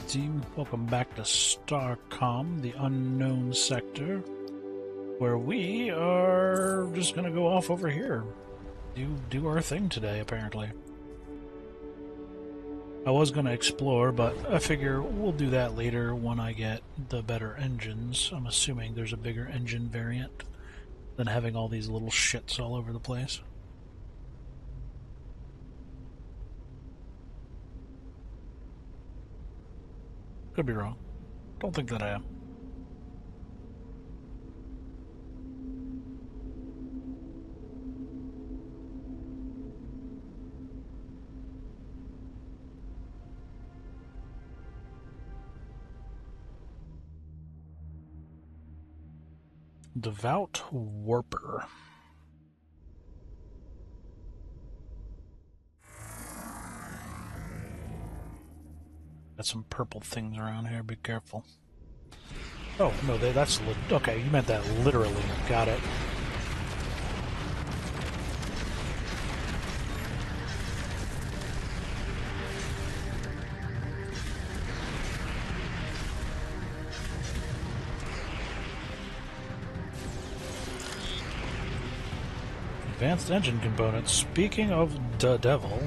team, welcome back to Starcom, the unknown sector, where we are just gonna go off over here, do our thing today, apparently. I was gonna explore, but I figure we'll do that later when I get the better engines. I'm assuming there's a bigger engine variant than having all these little shits all over the place. Could be wrong. Don't think that I am. Devout Warper. Got some purple things around here, be careful. Oh, no, that's... Okay, you meant that literally. Got it. Advanced engine components. Speaking of the devil...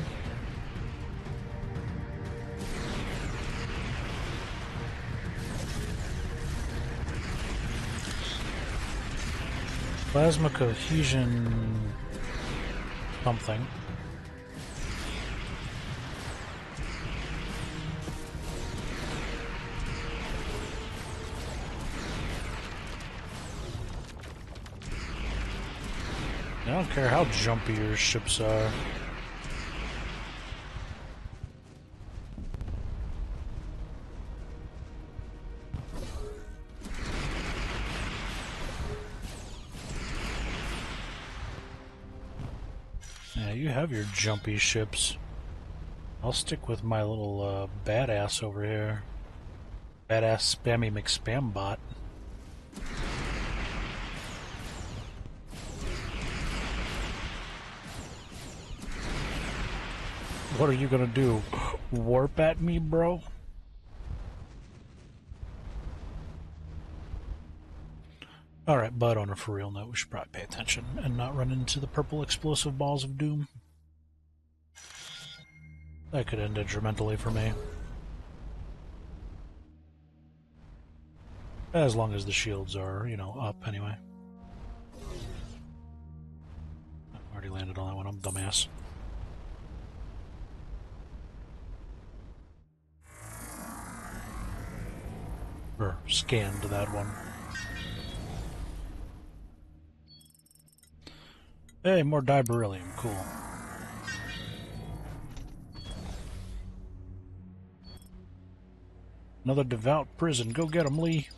Plasma cohesion... something. I don't care how jumpy your ships are. Yeah, you have your jumpy ships. I'll stick with my little badass over here. Badass Spammy McSpambot. What are you gonna do? Warp at me, bro? Alright, but on a for real note, we should probably pay attention and not run into the purple explosive balls of doom. That could end detrimentally for me. As long as the shields are, you know, up anyway. I already landed on that one, I'm a dumbass. Or scanned that one. Hey, more beryllium, cool. Another devout prison, go get him, Lee.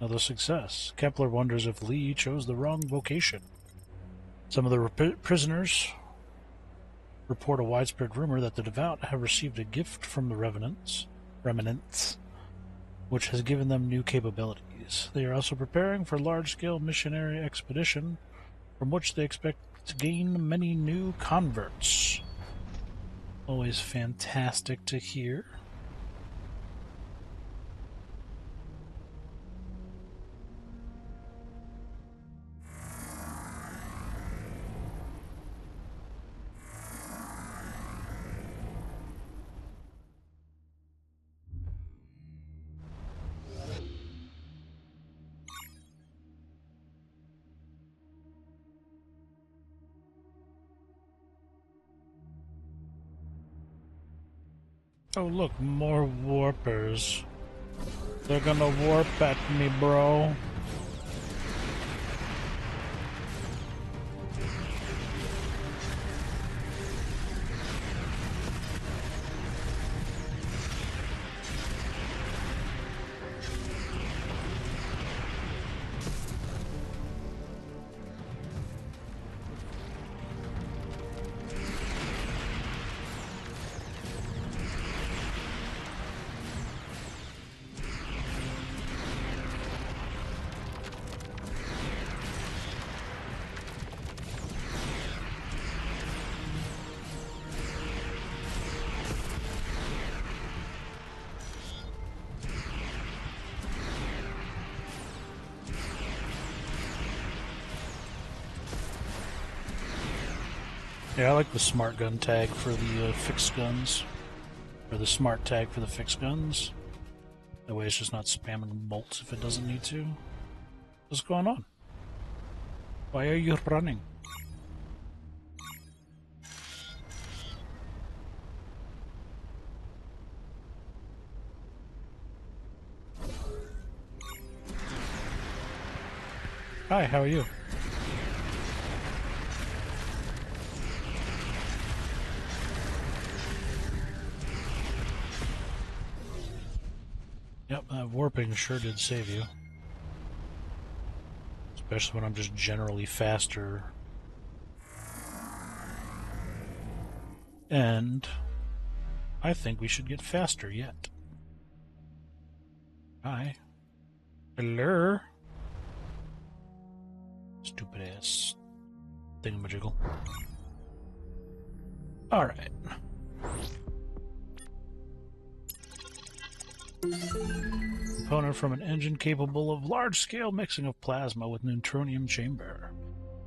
Another success. Kepler wonders if Lee chose the wrong vocation. Some of the prisoners report a widespread rumor that the devout have received a gift from the remnants, which has given them new capabilities. They are also preparing for a large-scale missionary expedition from which they expect to gain many new converts. Always fantastic to hear. Oh look, more warpers. They're gonna warp at me, bro. Yeah, I like the smart gun tag for the fixed guns. Or the smart tag for the fixed guns. That way it's just not spamming bolts if it doesn't need to. What's going on? Why are you running? Hi, how are you? Yep, that warping sure did save you. Especially when I'm just generally faster. And I think we should get faster yet. Hi. Hello? Stupid ass thingamajiggle. Alright. Component from an engine capable of large-scale mixing of plasma with neutronium chamber.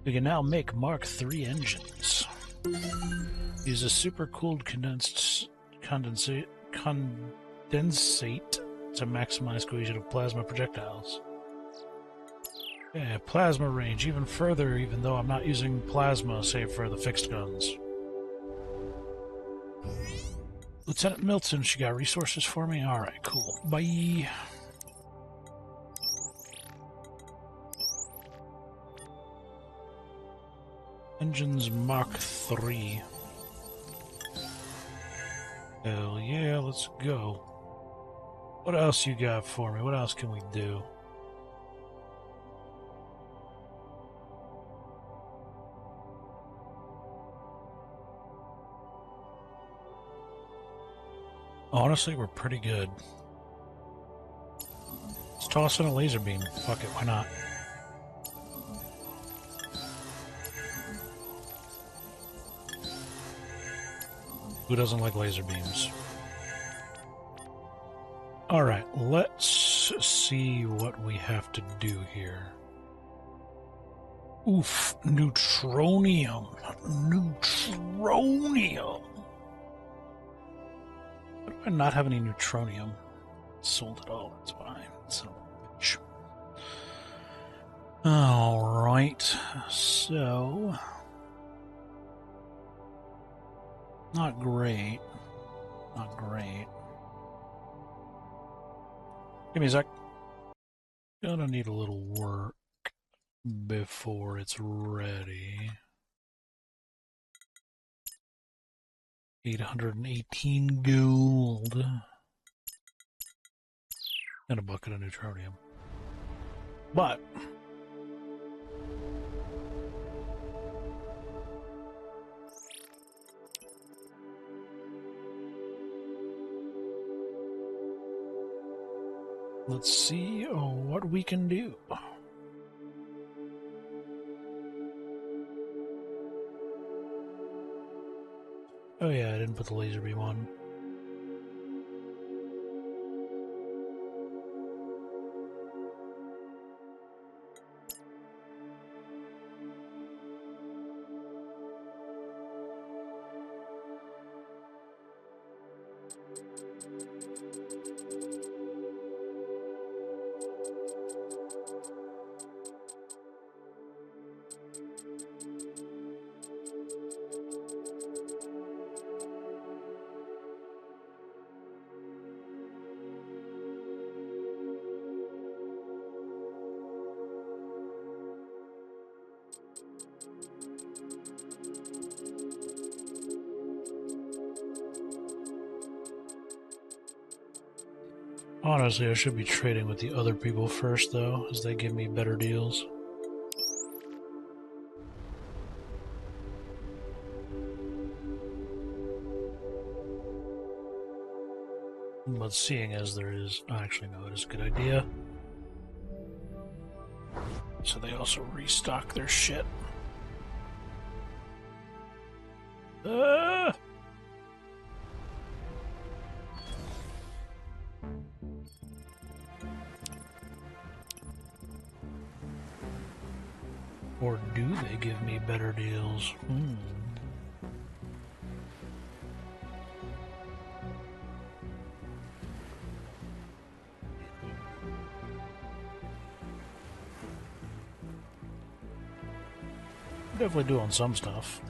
We can now make Mark III engines. Use a super-cooled condensate to maximize cohesion of plasma projectiles. Yeah, plasma range even further, even though I'm not using plasma save for the fixed guns. Lieutenant Milton, she got resources for me? Alright, cool. Bye. Engines Mach 3. Hell yeah, let's go. What else you got for me? What else can we do? Honestly, we're pretty good. Let's toss in a laser beam. Fuck it, why not? Who doesn't like laser beams? Alright, let's see what we have to do here. Oof, neutronium. Neutronium. Why do I not have any neutronium? Sold it all, that's fine. Son of a bitch. Alright, so... Not great. Not great. Give me a sec. Gonna need a little work before it's ready. 818 gold. And a bucket of neutronium. But let's see what we can do. Oh yeah, I didn't put the laser beam on. Honestly, I should be trading with the other people first, though, as they give me better deals. But seeing as there is... Actually, no, it is a good idea. So they also restock their shit. Or do they give me better deals? Definitely doing some stuff.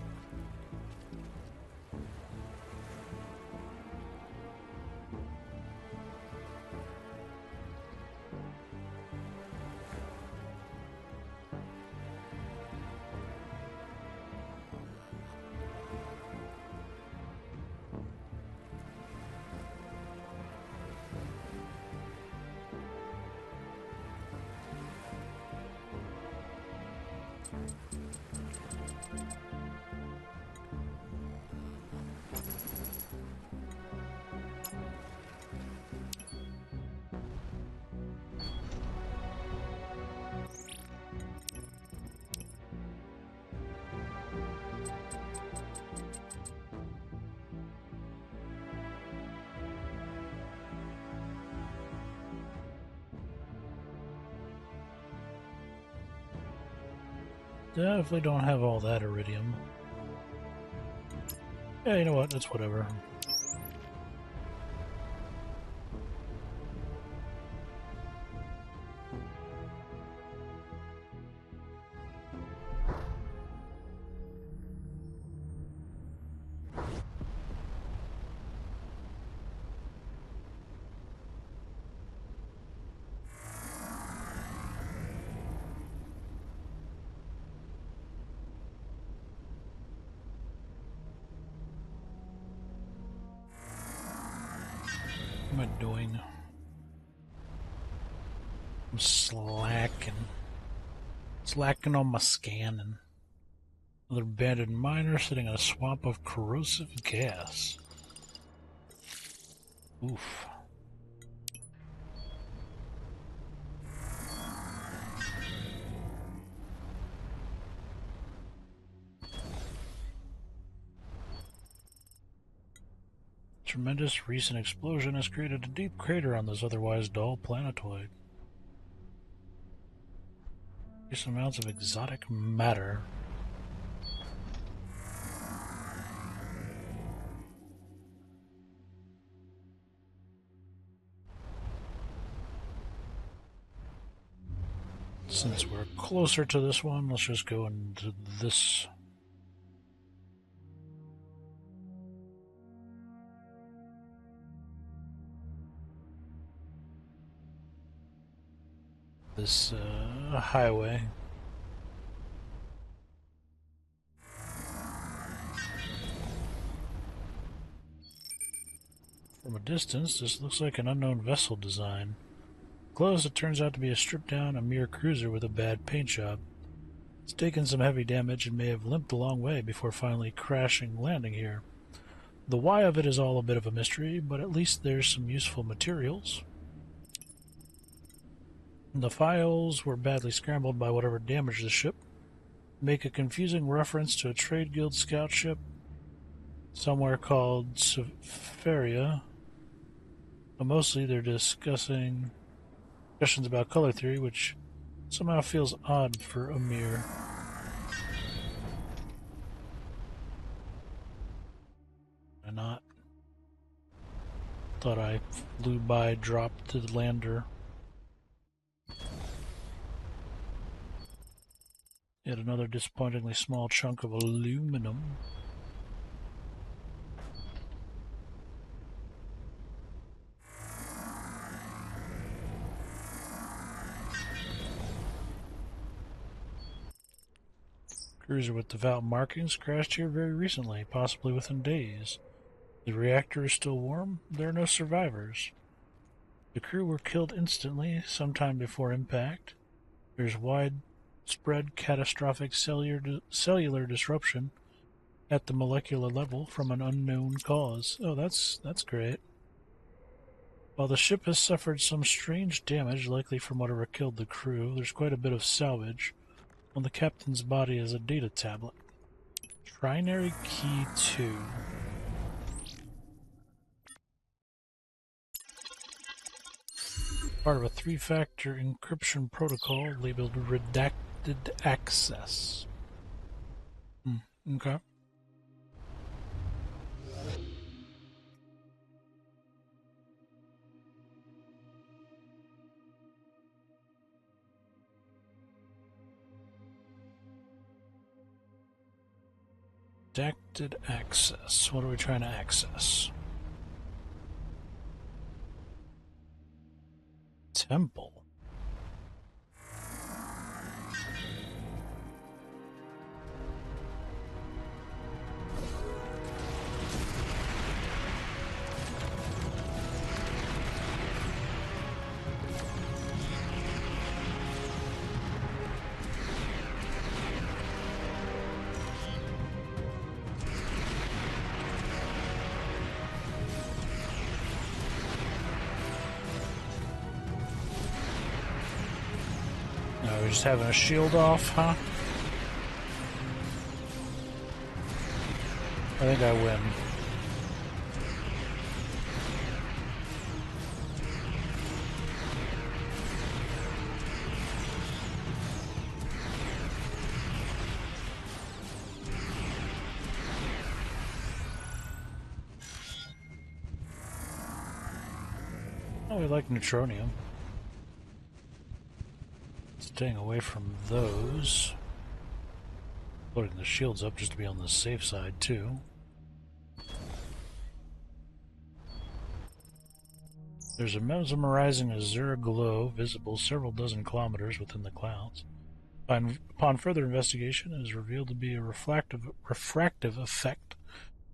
Definitely don't have all that iridium. Yeah, you know what? It's whatever. What am I doing? I'm slacking. Slacking on my scanning. Another abandoned miner sitting in a swamp of corrosive gas. Oof. Tremendous recent explosion has created a deep crater on this otherwise dull planetoid. Trace amounts of exotic matter. Since we're closer to this one, let's just go into this. This highway. From a distance, this looks like an unknown vessel design. Close, it turns out to be a stripped-down, a mere cruiser with a bad paint job. It's taken some heavy damage and may have limped a long way before finally landing here. The why of it is all a bit of a mystery, but at least there's some useful materials. The files were badly scrambled by whatever damaged the ship. Make a confusing reference to a trade guild scout ship somewhere called Severia. But mostly they're discussions about color theory, which somehow feels odd for a mere. Why not? Thought I flew by, dropped to the lander. Yet another disappointingly small chunk of aluminum. Cruiser with devout markings crashed here very recently, possibly within days. The reactor is still warm. There are no survivors. The crew were killed instantly, sometime before impact. There's widespread catastrophic cellular disruption at the molecular level from an unknown cause. Oh, that's great. While the ship has suffered some strange damage, likely from whatever killed the crew, there's quite a bit of salvage. On the captain's body is a data tablet. Trinary Key 2. Part of a 3-factor encryption protocol labeled Redacted Access. Okay. Redacted access. What are we trying to access? Temple. We're just having a shield off, huh? I think I win. Oh, we like neutronium. Staying away from those. Putting the shields up just to be on the safe side, too. There's a mesmerizing azure glow visible several dozen kilometers within the clouds. Upon further investigation, it is revealed to be a refractive effect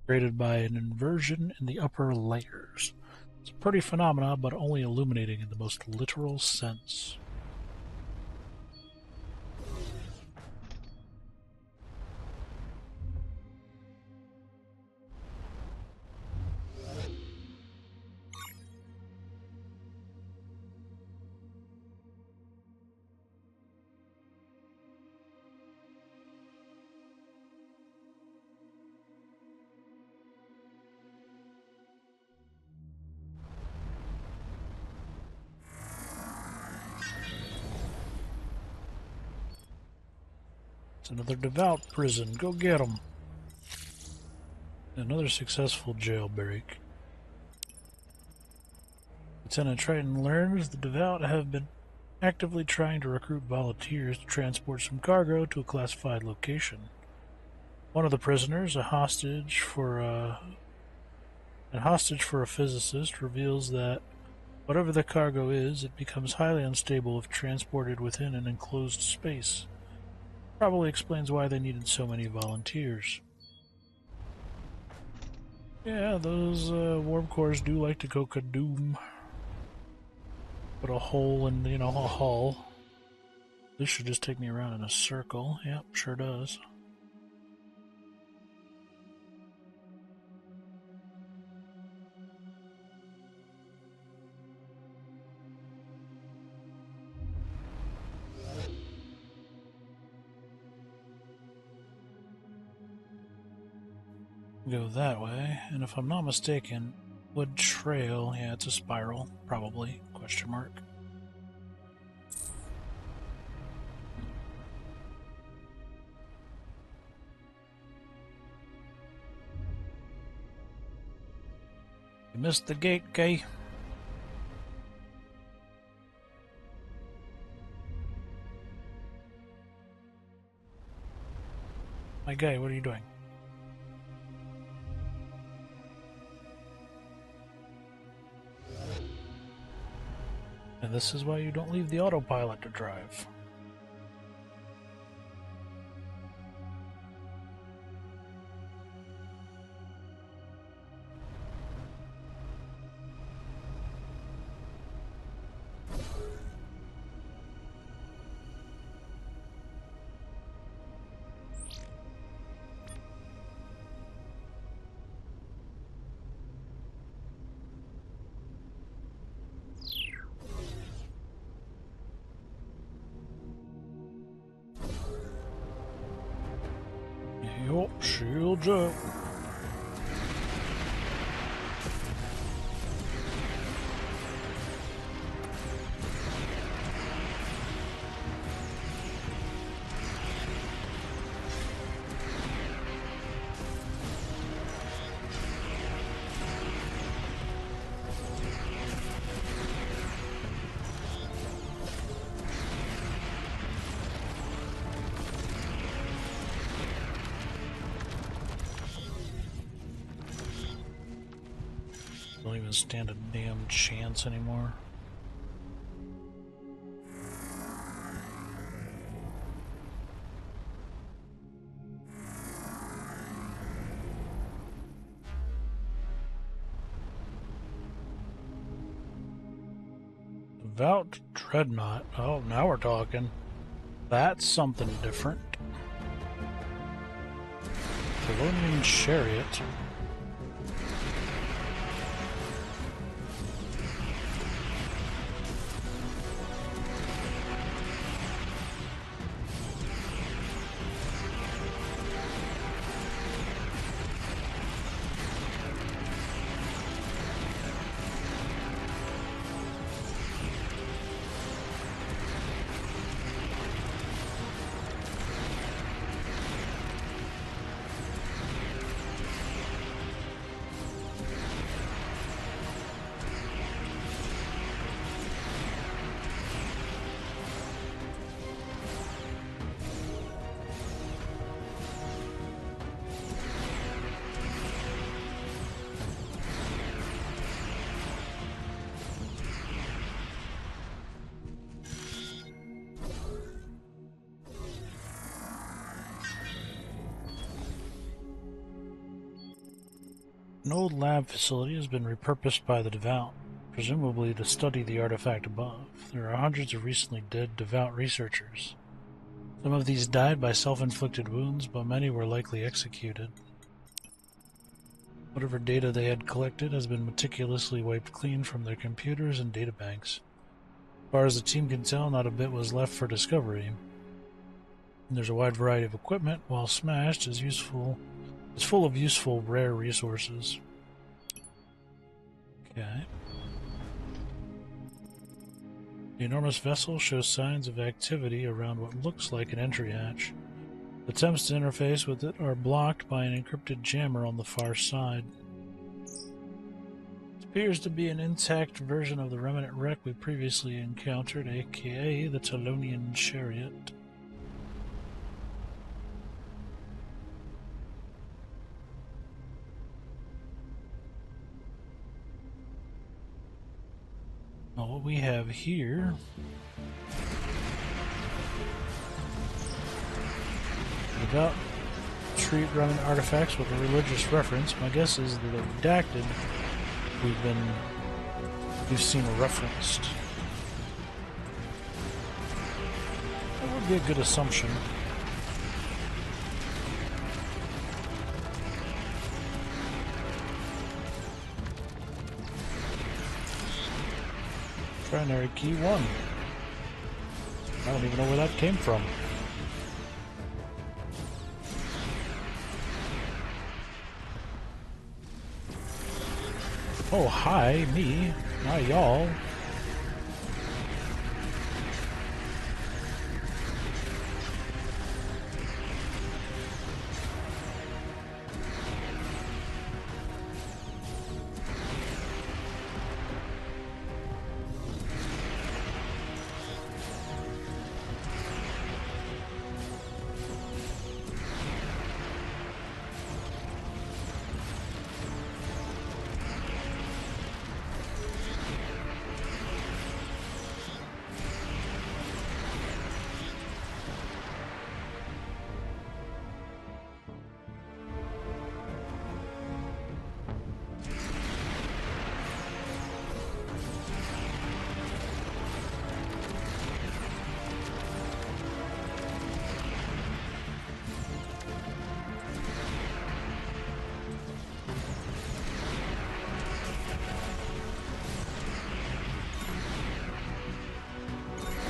created by an inversion in the upper layers. It's a pretty phenomena, but only illuminating in the most literal sense. Another devout prison. Go get them. Another successful jailbreak. Lieutenant Triton learns the devout have been actively trying to recruit volunteers to transport some cargo to a classified location. One of the prisoners, a hostage for a physicist, reveals that whatever the cargo is, it becomes highly unstable if transported within an enclosed space. Probably explains why they needed so many volunteers. Yeah, those warp cores do like to go kadoom. Put a hole in, a hull. This should just take me around in a circle. Yep, sure does. Go that way, and if I'm not mistaken, wood trail, yeah, it's a spiral, probably, question mark. You missed the gate, Kay. My guy, what are you doing? And this is why you don't leave the autopilot to drive. Yup, shields up. Don't even stand a damn chance anymore. Devout Dreadnought. Oh, now we're talking. That's something different. Colonial Chariot. An old lab facility has been repurposed by the Devout, presumably to study the artifact above. There are hundreds of recently dead Devout researchers. Some of these died by self-inflicted wounds, but many were likely executed. Whatever data they had collected has been meticulously wiped clean from their computers and databanks. As far as the team can tell, not a bit was left for discovery. And there's a wide variety of equipment, while smashed, is full of useful rare resources. Okay. The enormous vessel shows signs of activity around what looks like an entry hatch. Attempts to interface with it are blocked by an encrypted jammer on the far side. It appears to be an intact version of the remnant wreck we previously encountered, aka the Talonian Chariot. Now what we have here about treat remnant artifacts with a religious reference. My guess is that the redacted we've seen referenced. That would be a good assumption. Trinary key 1. I don't even know where that came from. Oh, hi, me. Hi, y'all.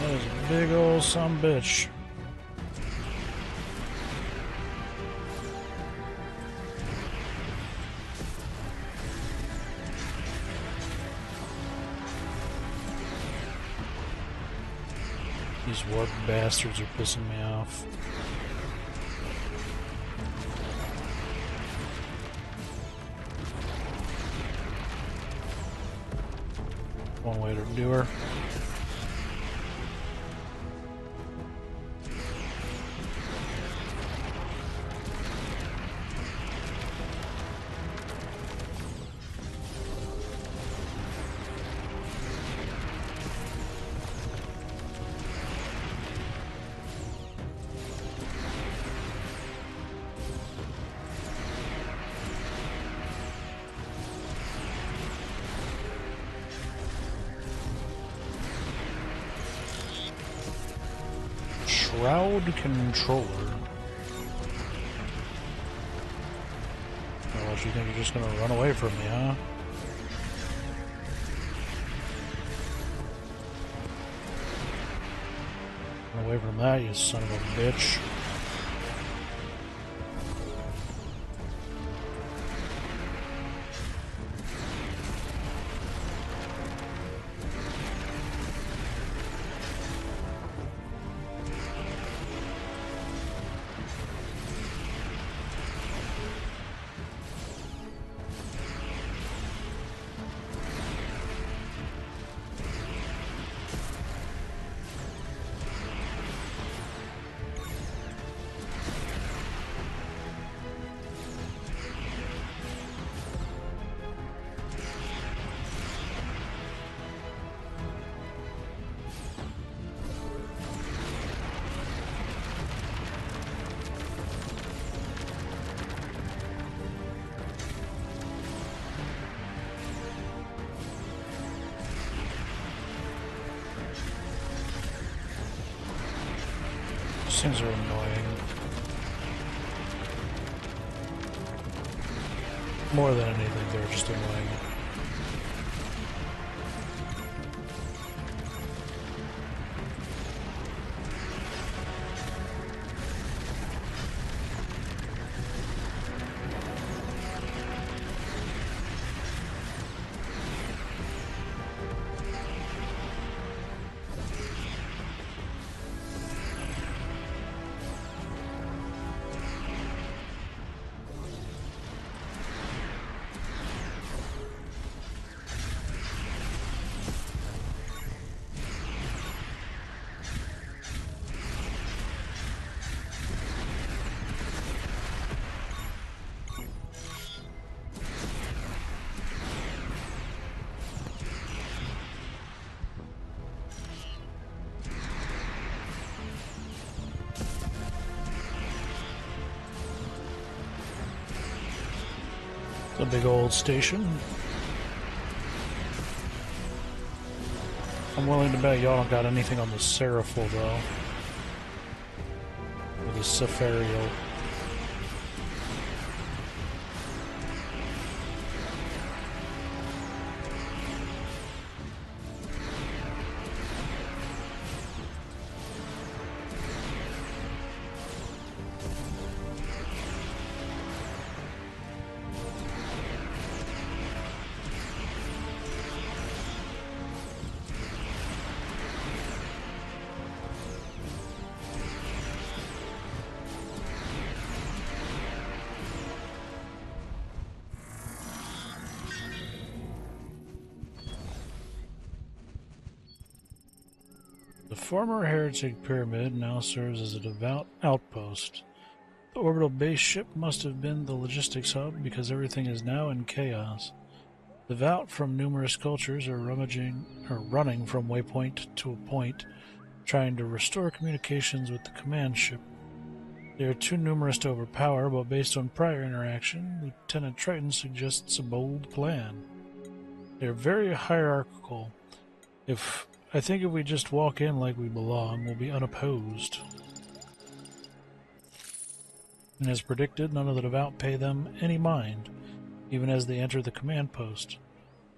That is a big old sumbitch. These warp bastards are pissing me off. One way to do her. Shroud controller. Oh, what, you think you're just gonna run away from me, huh? Run away from that, you son of a bitch. These things are annoying. More than anything, they're just annoying. A big old station. I'm willing to bet y'all don't got anything on the Seraphil though. Or the Safarial. The former Heretic Pyramid now serves as a devout outpost. The orbital base ship must have been the logistics hub because everything is now in chaos. Devout from numerous cultures are running from waypoint to a point, trying to restore communications with the command ship. They are too numerous to overpower, but based on prior interaction, Lieutenant Triton suggests a bold plan. They are very hierarchical. I think if we just walk in like we belong, we'll be unopposed. And as predicted, none of the devout pay them any mind, even as they enter the command post.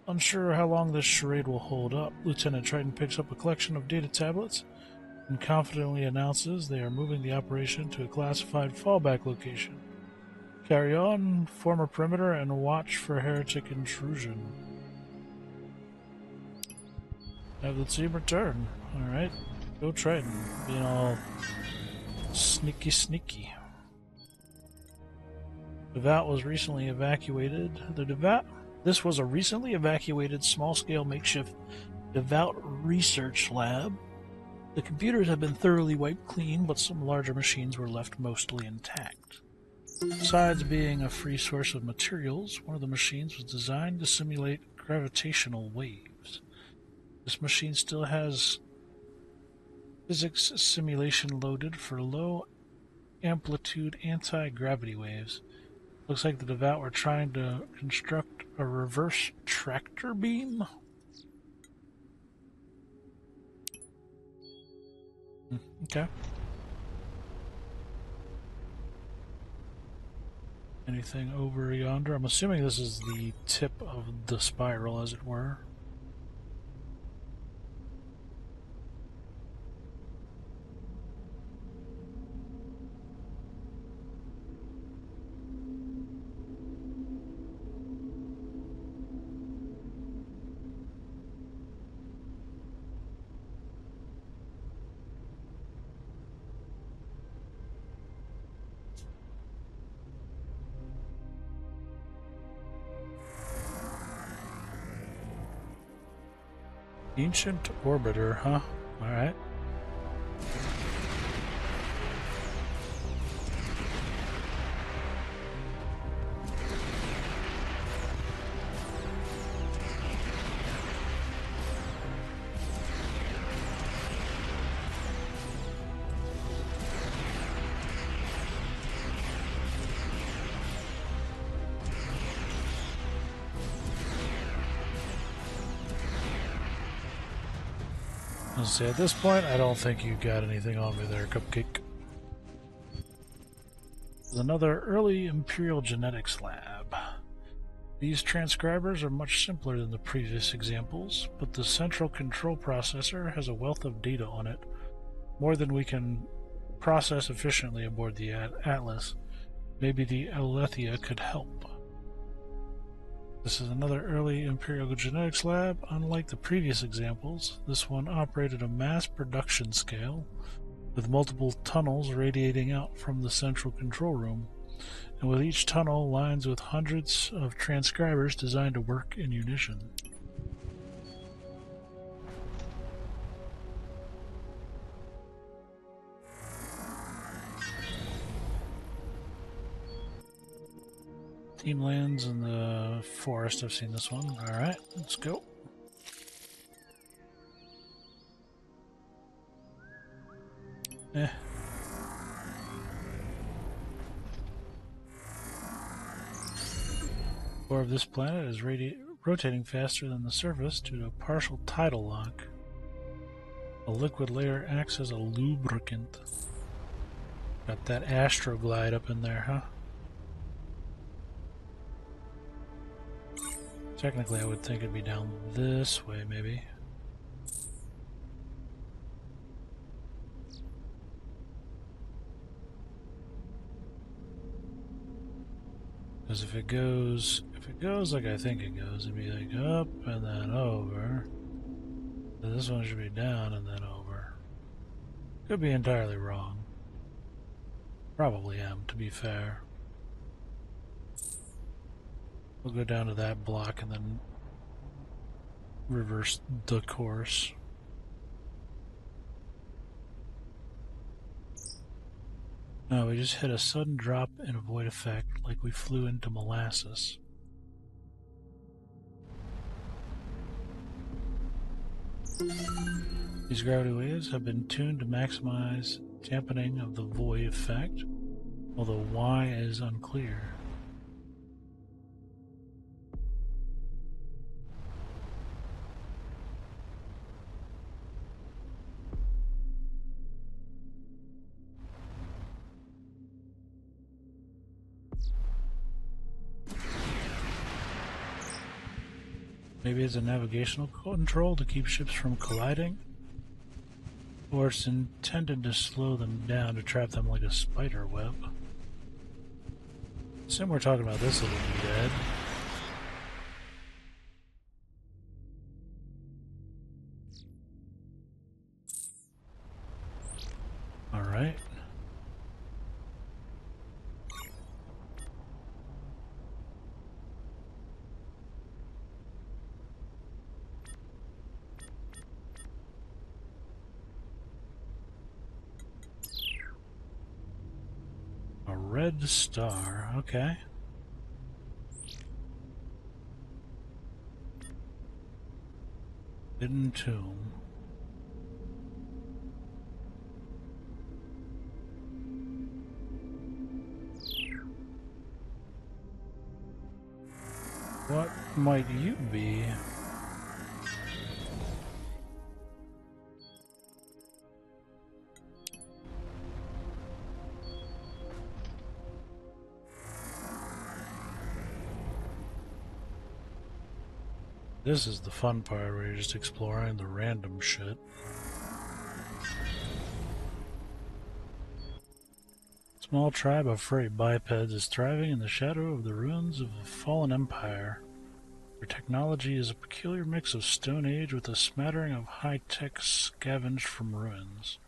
Unsure how long this charade will hold up, Lieutenant Triton picks up a collection of data tablets and confidently announces they are moving the operation to a classified fallback location. Carry on, form a perimeter, and watch for heretic intrusion. Have the team return. Alright. Go Triton. Being all sneaky. Devout was recently evacuated. This was a recently evacuated small-scale makeshift Devout research lab. The computers have been thoroughly wiped clean, but some larger machines were left mostly intact. Besides being a free source of materials, one of the machines was designed to simulate gravitational waves. This machine still has physics simulation loaded for low amplitude anti-gravity waves. Looks like the Devout were trying to construct a reverse tractor beam. Okay. Anything over yonder? I'm assuming this is the tip of the spiral, as it were. Ancient orbiter, huh? Alright. I'll say at this point, I don't think you got anything on me there, Cupcake. There's another early Imperial genetics lab. These transcribers are much simpler than the previous examples, but the central control processor has a wealth of data on it, more than we can process efficiently aboard the Atlas. Maybe the Alethea could help. This is another early Imperial genetics lab. Unlike the previous examples, this one operated a mass production scale, with multiple tunnels radiating out from the central control room, and with each tunnel lines with hundreds of transcribers designed to work in unison. Team lands in the forest. I've seen this one. Alright, let's go. Core of this planet is rotating faster than the surface due to a partial tidal lock. The liquid layer acts as a lubricant. Got that astroglide up in there, huh? Technically, I would think it'd be down this way, maybe. Because if it goes like I think it goes, it'd be like up and then over. So this one should be down and then over. Could be entirely wrong. Probably am, to be fair. We'll go down to that block and then reverse the course. No, we just hit a sudden drop in a void effect, like we flew into molasses. These gravity waves have been tuned to maximize dampening of the void effect, although why is unclear. Maybe it's a navigational control to keep ships from colliding? Or it's intended to slow them down to trap them like a spider web? Assume we're talking about this little dead. Alright. A red star, okay. Hidden tomb. What might you be? This is the fun part where you're just exploring the random shit. Small tribe of freight bipeds is thriving in the shadow of the ruins of a fallen empire. Their technology is a peculiar mix of Stone Age with a smattering of high-tech scavenged from ruins.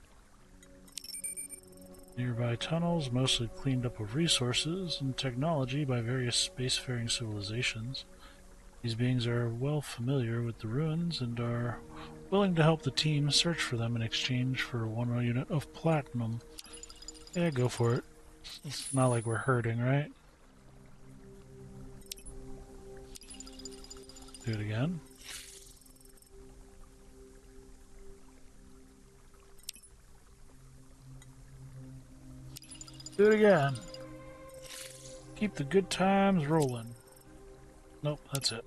Nearby tunnels, mostly cleaned up of resources and technology by various spacefaring civilizations. These beings are well familiar with the ruins and are willing to help the team search for them in exchange for 1 unit of platinum. Yeah, go for it. It's not like we're hurting, right? Do it again. Do it again. Keep the good times rolling. Nope, that's it.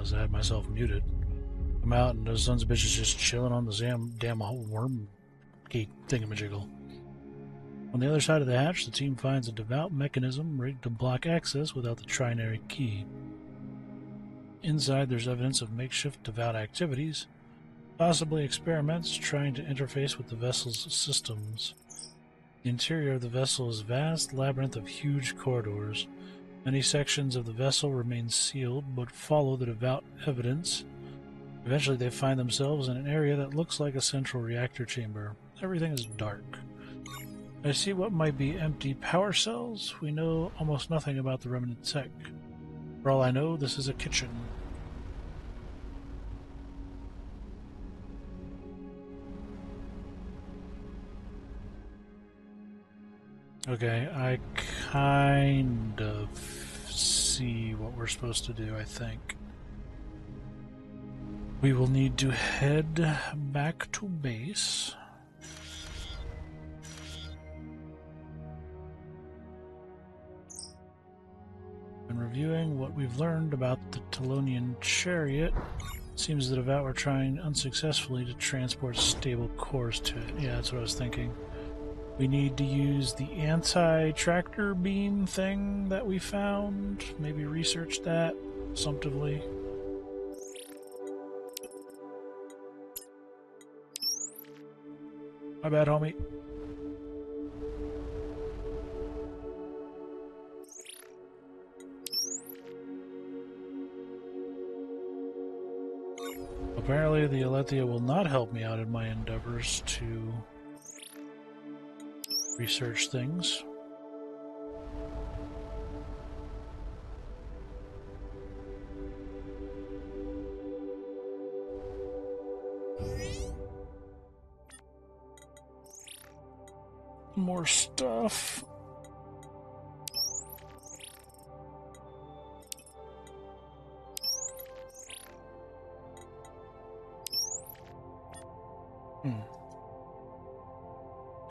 realize I had myself muted. I'm out and those sons of bitches just chilling on the damn worm gate thingamajiggle. On the other side of the hatch, the team finds a devout mechanism rigged to block access without the trinary key. Inside, there's evidence of makeshift devout activities, possibly experiments trying to interface with the vessel's systems. The interior of the vessel is a vast labyrinth of huge corridors. Many sections of the vessel remain sealed, but follow the devout evidence. Eventually they find themselves in an area that looks like a central reactor chamber. Everything is dark. I see what might be empty power cells. We know almost nothing about the remnant tech. For all I know, this is a kitchen. Okay, I kind of see what we're supposed to do, I think. We will need to head back to base. And reviewing what we've learned about the Telonian chariot, it seems that Devout were trying unsuccessfully to transport stable cores to it. Yeah, that's what I was thinking. We need to use the anti-tractor beam thing that we found. Maybe research that assumptively. My bad, homie. Apparently the Alethea will not help me out in my endeavors to research things. More stuff.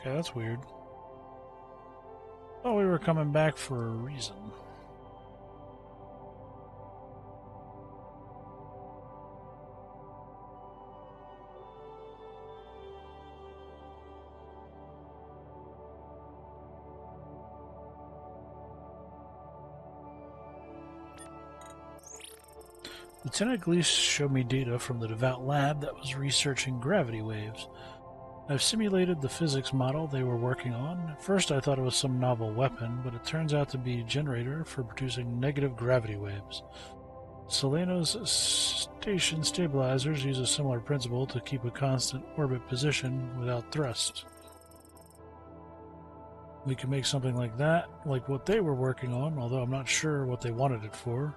Okay, that's weird. Thought we were coming back for a reason. Lieutenant Gleese showed me data from the Devout lab that was researching gravity waves. I've simulated the physics model they were working on. At first I thought it was some novel weapon, but it turns out to be a generator for producing negative gravity waves. Seleno's station stabilizers use a similar principle to keep a constant orbit position without thrust. We can make something like that, like what they were working on, although I'm not sure what they wanted it for.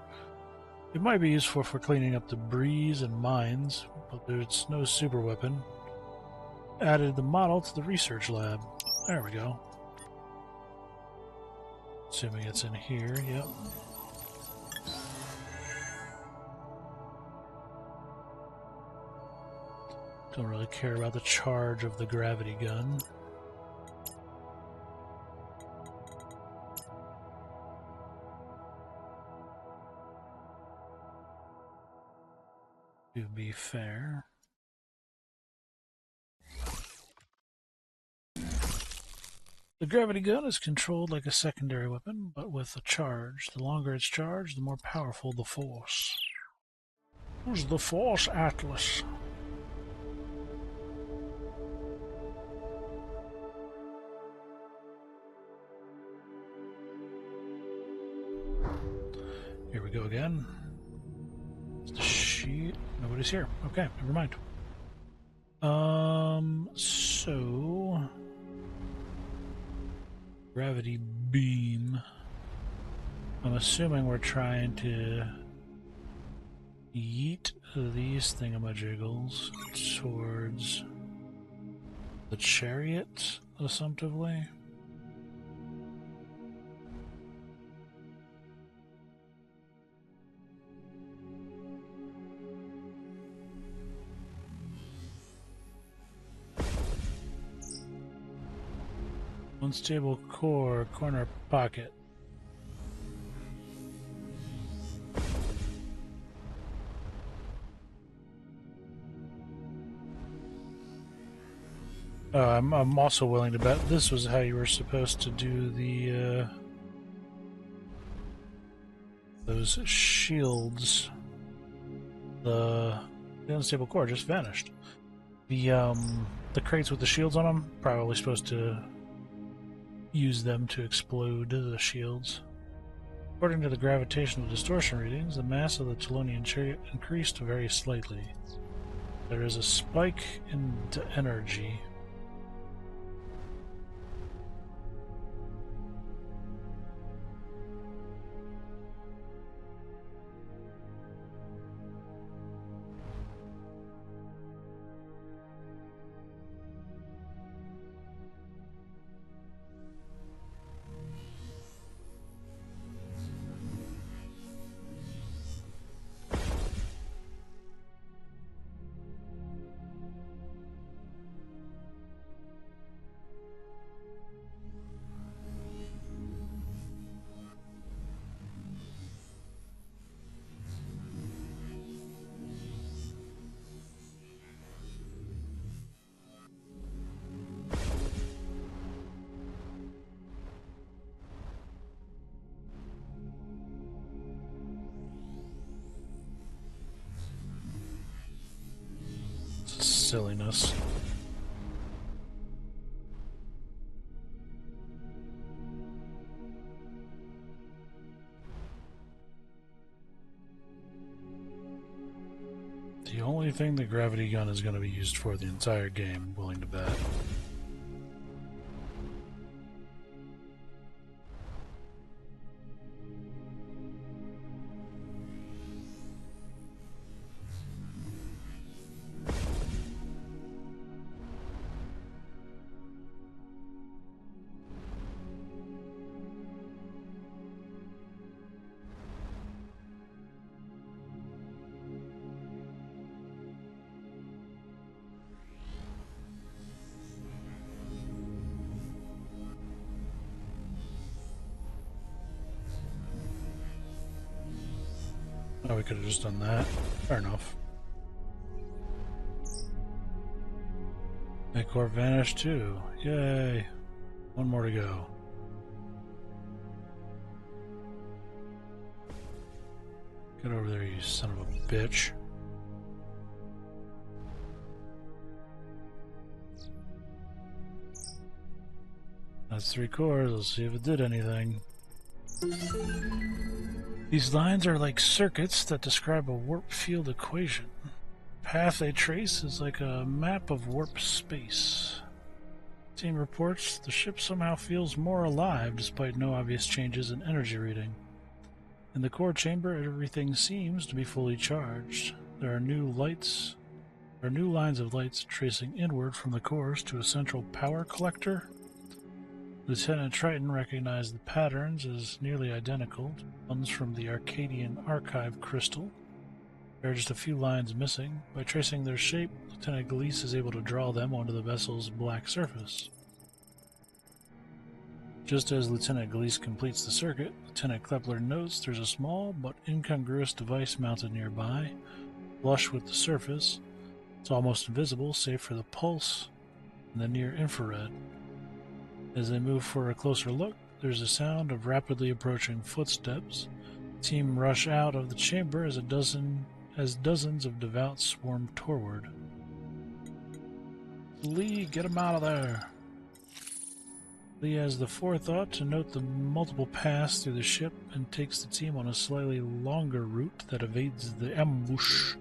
It might be useful for cleaning up debris and mines, but there's no super weapon. Added the model to the research lab. There we go. Assuming it's in here, yep. Don't really care about the charge of the gravity gun. To be fair. The gravity gun is controlled like a secondary weapon, but with a charge. The longer it's charged, the more powerful the force. Who's the Force Atlas? Here we go again. It's the sheet. Nobody's here. Okay, never mind. So gravity beam. I'm assuming we're trying to yeet these thingamajiggles towards the chariot, assumptively. Unstable core, corner pocket. I'm also willing to bet this was how you were supposed to do the those shields. The unstable core just vanished. The crates with the shields on them, probably supposed to use them to explode the shields. According to the gravitational distortion readings, the mass of the Telonian chariot increased very slightly. There is a spike in energy. Silliness. The only thing the gravity gun is going to be used for the entire game, I'm willing to bet. Oh, we could have just done that. Fair enough. That core vanished too. Yay. One more to go. Get over there, you son of a bitch. That's 3 cores. Let's see if it did anything. These lines are like circuits that describe a warp field equation. The path they trace is like a map of warp space. Team reports the ship somehow feels more alive despite no obvious changes in energy reading. In the core chamber, everything seems to be fully charged. There are new lines of lights tracing inward from the cores to a central power collector. Lieutenant Triton recognized the patterns as nearly identical to ones from the Arcadian Archive crystal. There are just a few lines missing. By tracing their shape, Lieutenant Galise is able to draw them onto the vessel's black surface. Just as Lieutenant Galise completes the circuit, Lieutenant Klepler notes there's a small but incongruous device mounted nearby, flush with the surface. It's almost invisible, save for the pulse and the near-infrared. As they move for a closer look, there's a sound of rapidly approaching footsteps. The team rush out of the chamber as dozens of devout swarm toward. Lee, get him out of there! Lee has the forethought to note the multiple paths through the ship and takes the team on a slightly longer route that evades the ambush.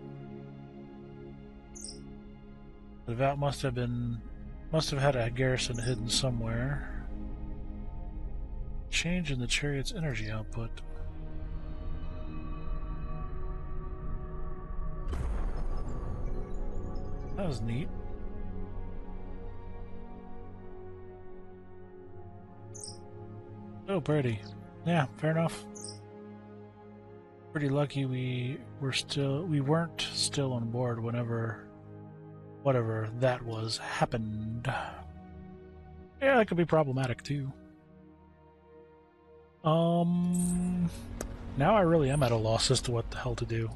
The devout must have had a garrison hidden somewhere. Change in the chariot's energy output. That was neat. Oh, pretty. Yeah, fair enough. Pretty lucky we weren't still on board whenever whatever that was happened. Yeah, that could be problematic too. Now I really am at a loss as to what the hell to do.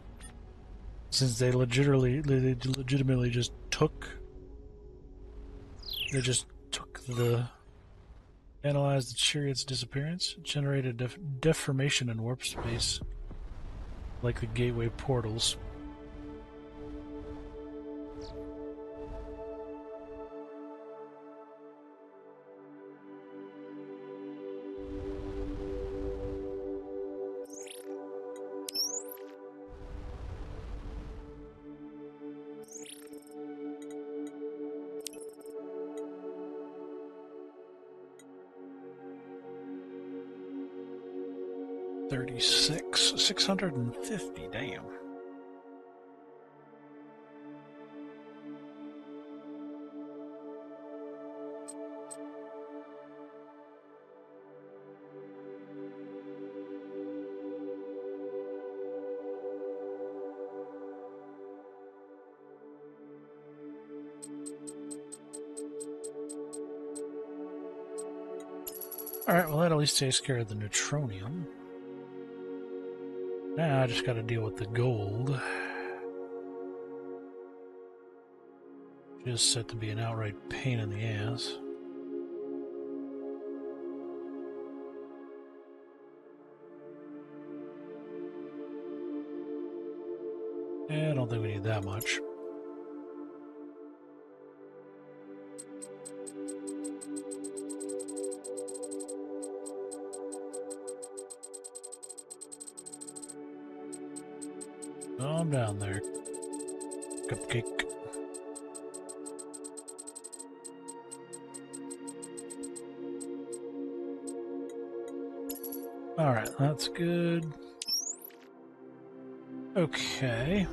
Since they legitimately just took They just took the... Analyzed the chariot's disappearance, generated deformation in warp space, like the gateway portals. $650, damn. Alright, well that at least takes care of the neutronium. Now I just gotta deal with the gold. Just set to be an outright pain in the ass. I don't think we need that much. Calm down there, cupcake. Alright, that's good. Okay.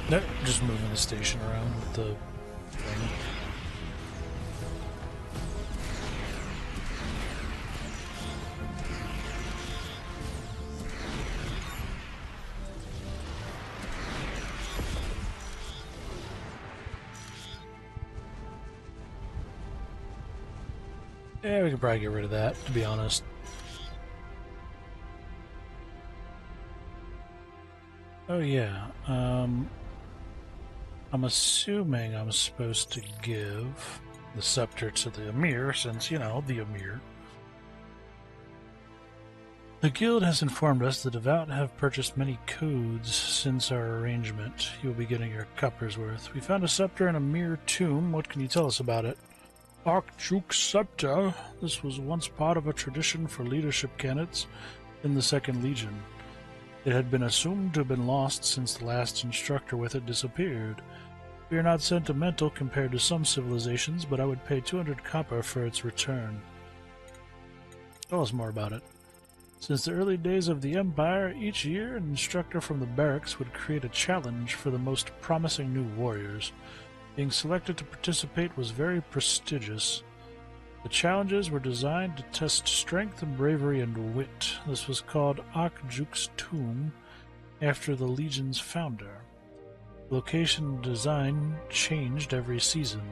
Nope, just moving the station around with the thing. Yeah, we could probably get rid of that, to be honest. Oh yeah, I'm assuming I'm supposed to give the scepter to the Emir, since, you know, the Emir. The guild has informed us the devout have purchased many codes since our arrangement. You'll be getting your copper's worth. We found a scepter in a Emir tomb. What can you tell us about it? Archduke Scepter. This was once part of a tradition for leadership candidates in the Second Legion. It had been assumed to have been lost since the last instructor with it disappeared. We are not sentimental compared to some civilizations, but I would pay 200 copper for its return. Tell us more about it. Since the early days of the Empire, each year an instructor from the barracks would create a challenge for the most promising new warriors. Being selected to participate was very prestigious. The challenges were designed to test strength, bravery, and wit. This was called Archduke's Tomb, after the Legion's founder. Location and design changed every season.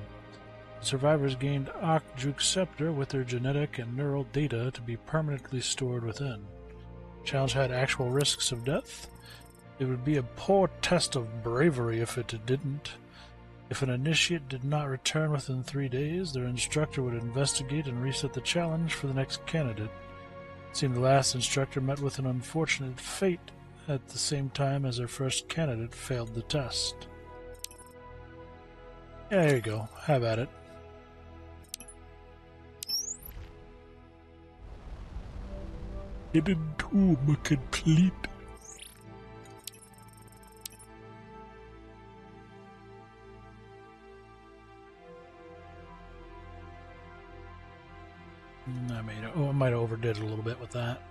Survivors gained Archduke's Scepter with their genetic and neural data to be permanently stored within. Challenge had actual risks of death. It would be a poor test of bravery if it didn't. If an initiate did not return within 3 days, their instructor would investigate and reset the challenge for the next candidate. It seemed the last instructor met with an unfortunate fate at the same time as their first candidate failed the test. Yeah, there you go. Have at it. Hidden tomb complete. I might have overdid it a little bit with that.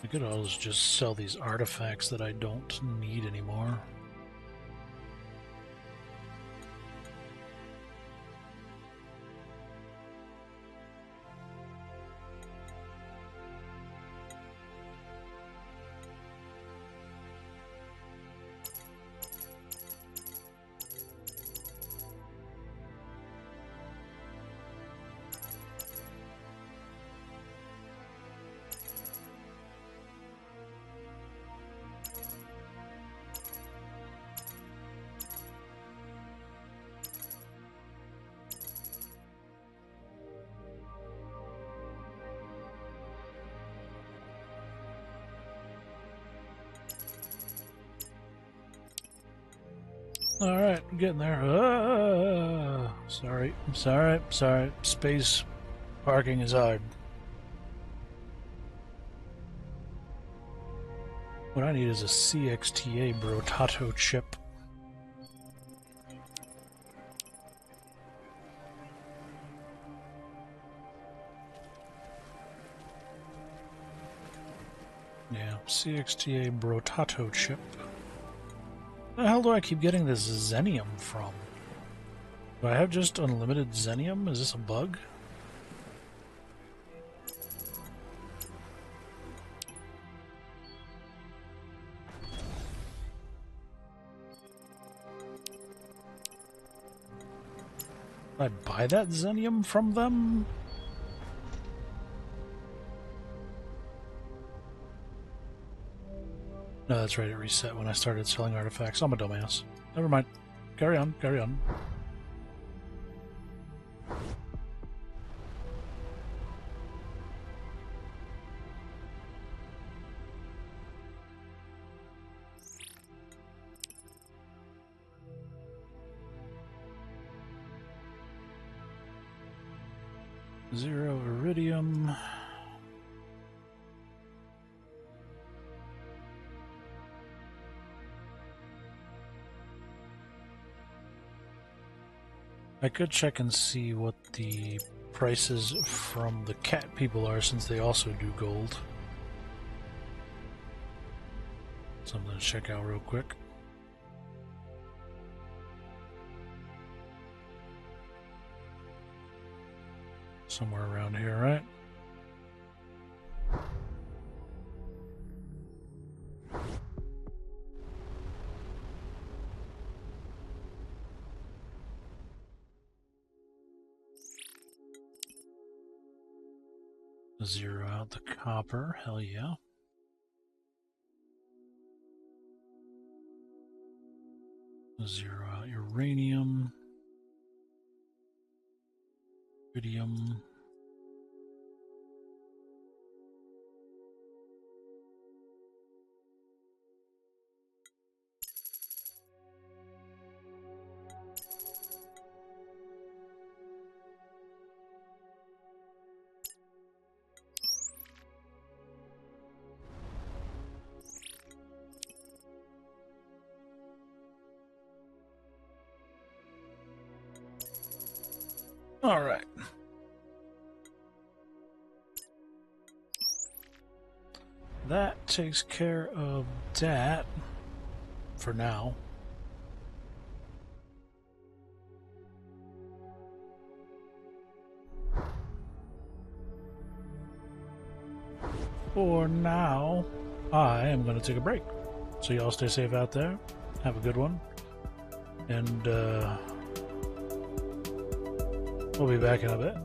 I could always just sell these artifacts that I don't need anymore. Alright, I'm getting there. Sorry. Space parking is hard. What I need is a CXTA Brotato chip. Yeah, CXTA Brotato chip. Where the hell do I keep getting this Xenium from? Do I have just unlimited Xenium? Is this a bug? Did I buy that Xenium from them? No, that's right, it reset when I started selling artifacts. I'm a dumbass. Never mind. Carry on. 0 iridium. I could check and see what the prices from the cat people are, since they also do gold. Something to check out real quick. Somewhere around here, right? Zero out the copper, hell yeah. Zero out uranium. Iridium. All right. That takes care of that for now. For now, I am going to take a break. So y'all stay safe out there. Have a good one. And we'll be back in a bit.